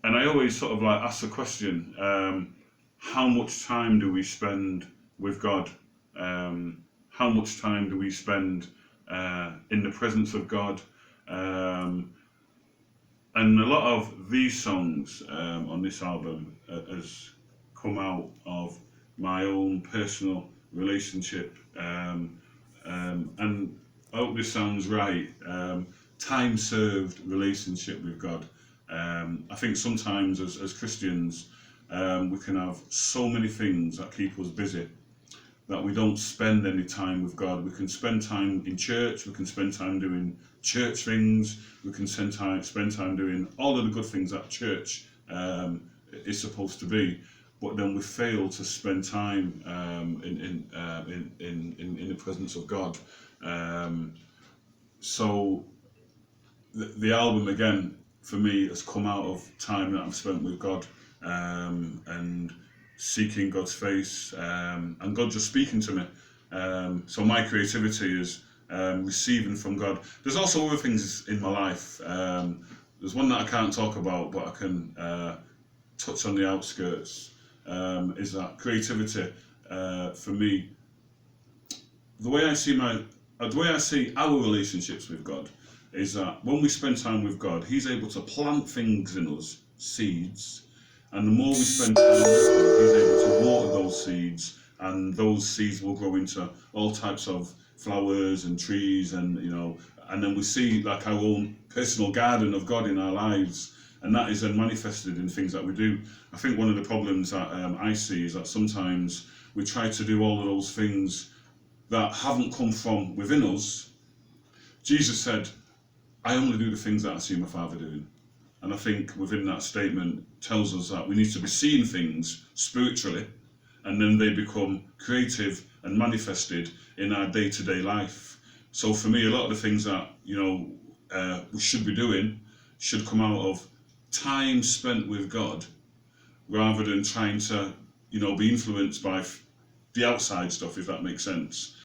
And I always sort of like ask the question, how much time do we spend with God? How much time do we spend in the presence of God? Um, and a lot of these songs on this album has come out of my own personal relationship. And I hope this sounds right. Time served relationship with God. I think sometimes as Christians, we can have so many things that keep us busy that we don't spend any time with God. We can spend time in church, we can spend time doing church things, we can spend time doing all of the good things that church is supposed to be, but then we fail to spend time in the presence of God. So the album again for me has come out of time that I've spent with God, and seeking God's face, and God just speaking to me. So my creativity is receiving from God. There's also other things in my life. There's one that I can't talk about, but I can touch on the outskirts. Is that creativity for me? The way I see our relationships with God is that when we spend time with God, He's able to plant things in us, seeds, and the more we spend time with God, He's able to water those seeds, and those seeds will grow into all types of flowers and trees, and and then we see like our own personal garden of God in our lives, and that is then manifested in things that we do. I think one of the problems that I see is that sometimes we try to do all of those things that haven't come from within us. Jesus said, I only do the things that I see my Father doing. And I think within that statement tells us that we need to be seeing things spiritually, and then they become creative and manifested in our day-to-day life. So for me, a lot of the things that we should be doing should come out of time spent with God, rather than trying to be influenced by the outside stuff, if that makes sense.